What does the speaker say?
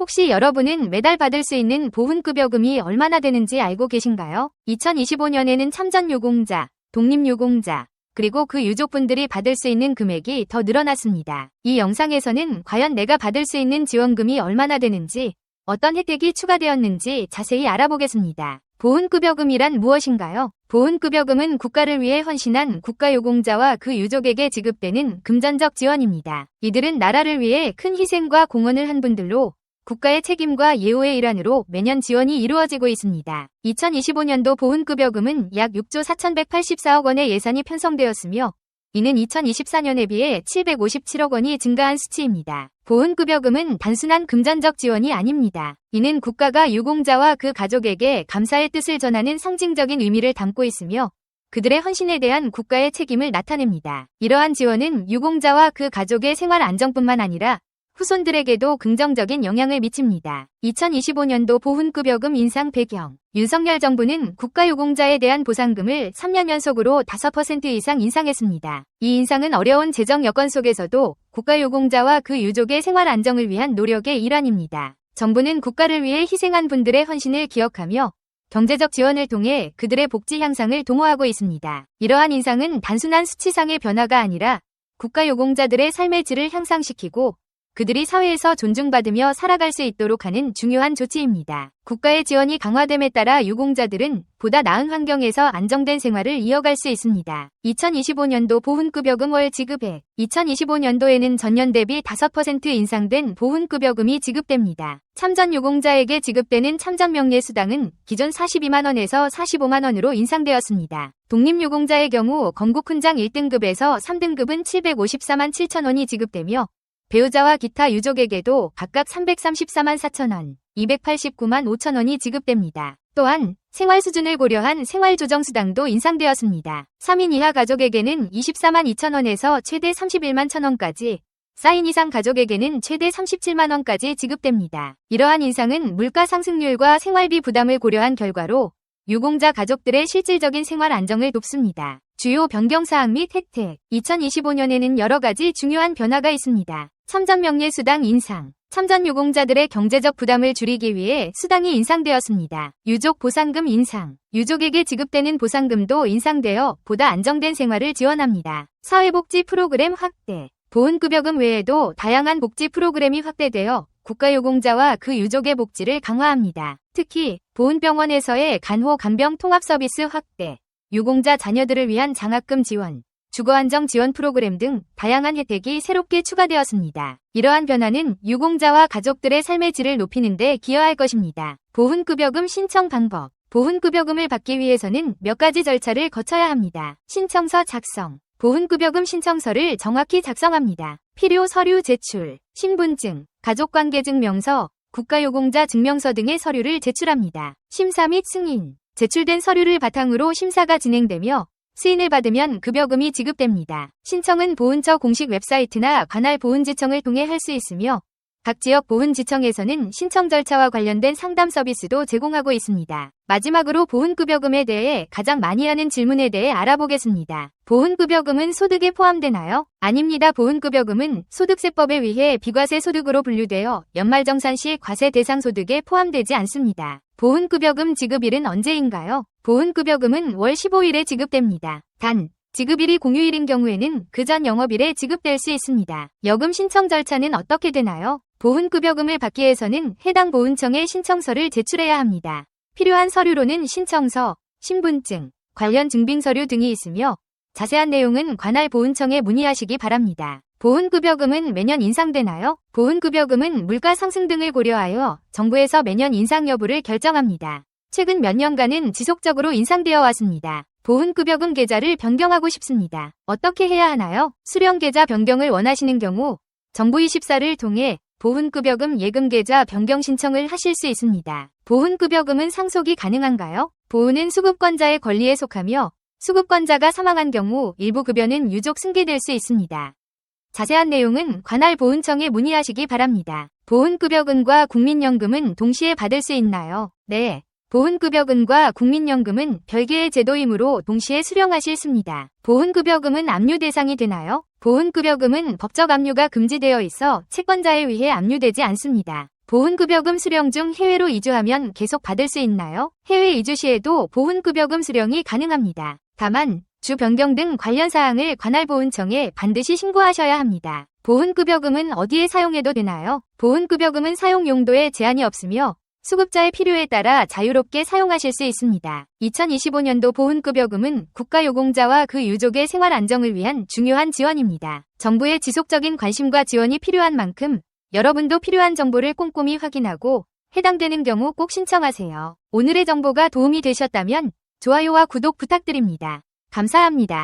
혹시 여러분은 매달 받을 수 있는 보훈급여금이 얼마나 되는지 알고 계신가요? 2025년에는 참전유공자, 독립유공자, 그리고 그 유족분들이 받을 수 있는 금액이 더 늘어났습니다. 이 영상에서는 과연 내가 받을 수 있는 지원금이 얼마나 되는지, 어떤 혜택이 추가되었는지 자세히 알아보겠습니다. 보훈급여금이란 무엇인가요? 보훈급여금은 국가를 위해 헌신한 국가유공자와 그 유족에게 지급되는 금전적 지원입니다. 이들은 나라를 위해 큰 희생과 공헌을 한 분들로 국가의 책임과 예우의 일환으로 매년 지원이 이루어지고 있습니다. 2025년도 보훈급여금은 약 6조 4,184억 원의 예산이 편성되었으며 이는 2024년에 비해 757억 원이 증가한 수치입니다. 보훈급여금은 단순한 금전적 지원이 아닙니다. 이는 국가가 유공자와 그 가족에게 감사의 뜻을 전하는 상징적인 의미를 담고 있으며 그들의 헌신에 대한 국가의 책임을 나타냅니다. 이러한 지원은 유공자와 그 가족의 생활 안정뿐만 아니라 후손들에게도 긍정적인 영향을 미칩니다. 2025년도 보훈급여금 인상 배경. 윤석열 정부는 국가유공자에 대한 보상금을 3년 연속으로 5% 이상 인상했습니다. 이 인상은 어려운 재정 여건 속에서도 국가유공자와 그 유족의 생활 안정을 위한 노력의 일환입니다. 정부는 국가를 위해 희생한 분들의 헌신을 기억하며 경제적 지원을 통해 그들의 복지 향상을 도모하고 있습니다. 이러한 인상은 단순한 수치상의 변화가 아니라 국가유공자들의 삶의 질을 향상시키고 그들이 사회에서 존중받으며 살아갈 수 있도록 하는 중요한 조치입니다. 국가의 지원이 강화됨에 따라 유공자들은 보다 나은 환경에서 안정된 생활을 이어갈 수 있습니다. 2025년도 보훈급여금 월 지급액. 2025년도에는 전년 대비 5% 인상된 보훈급여금이 지급됩니다. 참전유공자에게 지급되는 참전명예수당은 기존 42만원에서 45만원으로 인상되었습니다. 독립유공자의 경우 건국훈장 1등급에서 3등급은 754만 7천원이 지급되며 배우자와 기타 유족에게도 각각 334만 4천원, 289만 5천원이 지급됩니다. 또한 생활 수준을 고려한 생활조정수당도 인상되었습니다. 3인 이하 가족에게는 24만 2천원에서 최대 31만 1천원까지, 4인 이상 가족에게는 최대 37만원까지 지급됩니다. 이러한 인상은 물가 상승률과 생활비 부담을 고려한 결과로 유공자 가족들의 실질적인 생활 안정을 돕습니다. 주요 변경사항 및 혜택. 2025년에는 여러 가지 중요한 변화가 있습니다. 참전명예수당 인상. 참전유공자들의 경제적 부담을 줄이기 위해 수당이 인상되었습니다. 유족 보상금 인상. 유족에게 지급되는 보상금도 인상되어 보다 안정된 생활을 지원합니다. 사회복지 프로그램 확대. 보훈급여금 외에도 다양한 복지 프로그램이 확대되어 국가유공자와 그 유족의 복지를 강화합니다. 특히 보훈병원에서의 간호 간병 통합 서비스 확대, 유공자 자녀들을 위한 장학금 지원, 주거안정 지원 프로그램 등 다양한 혜택이 새롭게 추가되었습니다. 이러한 변화는 유공자와 가족들의 삶의 질을 높이는 데 기여할 것입니다. 보훈급여금 신청 방법. 보훈급여금을 받기 위해서는 몇 가지 절차를 거쳐야 합니다. 신청서 작성. 보훈급여금 신청서를 정확히 작성합니다. 필요 서류 제출, 신분증, 가족관계증명서, 국가유공자 증명서 등의 서류를 제출합니다. 심사 및 승인. 제출된 서류를 바탕으로 심사가 진행되며 승인을 받으면 급여금이 지급됩니다. 신청은 보훈처 공식 웹사이트나 관할 보훈지청을 통해 할 수 있으며 각 지역 보훈지청에서는 신청 절차와 관련된 상담 서비스도 제공하고 있습니다. 마지막으로 보훈급여금에 대해 가장 많이 하는 질문에 대해 알아보겠습니다. 보훈급여금은 소득에 포함되나요? 아닙니다. 보훈급여금은 소득세법에 의해 비과세 소득으로 분류되어 연말정산 시 과세 대상 소득에 포함되지 않습니다. 보훈급여금 지급일은 언제인가요? 보훈급여금은 월 15일에 지급됩니다. 단, 지급일이 공휴일인 경우에는 그 전 영업일에 지급될 수 있습니다. 여금 신청 절차는 어떻게 되나요? 보훈급여금을 받기 위해서는 해당 보훈청에 신청서를 제출해야 합니다. 필요한 서류로는 신청서, 신분증, 관련 증빙서류 등이 있으며 자세한 내용은 관할 보훈청에 문의하시기 바랍니다. 보훈급여금은 매년 인상되나요? 보훈급여금은 물가 상승 등을 고려하여 정부에서 매년 인상 여부를 결정합니다. 최근 몇 년간은 지속적으로 인상되어 왔습니다. 보훈급여금 계좌를 변경하고 싶습니다. 어떻게 해야 하나요? 수령 계좌 변경을 원하시는 경우 정부24를 통해 보훈급여금 예금계좌 변경 신청을 하실 수 있습니다. 보훈급여금은 상속이 가능한가요? 보훈은 수급권자의 권리에 속하며 수급권자가 사망한 경우 일부 급여는 유족 승계될 수 있습니다. 자세한 내용은 관할 보훈청에 문의하시기 바랍니다. 보훈급여금과 국민연금은 동시에 받을 수 있나요? 네. 보훈급여금과 국민연금은 별개의 제도이므로 동시에 수령하실 수 있습니다. 보훈급여금은 압류 대상이 되나요? 보훈급여금은 법적 압류가 금지되어 있어 채권자에 의해 압류되지 않습니다. 보훈급여금 수령 중 해외로 이주하면 계속 받을 수 있나요? 해외 이주 시에도 보훈급여금 수령이 가능합니다. 다만 주 변경 등 관련 사항을 관할보훈청에 반드시 신고하셔야 합니다. 보훈급여금은 어디에 사용해도 되나요? 보훈급여금은 사용 용도에 제한이 없으며 수급자의 필요에 따라 자유롭게 사용하실 수 있습니다. 2025년도 보훈급여금은 국가유공자와 그 유족의 생활 안정을 위한 중요한 지원입니다. 정부의 지속적인 관심과 지원이 필요한 만큼 여러분도 필요한 정보를 꼼꼼히 확인하고 해당되는 경우 꼭 신청하세요. 오늘의 정보가 도움이 되셨다면 좋아요와 구독 부탁드립니다. 감사합니다.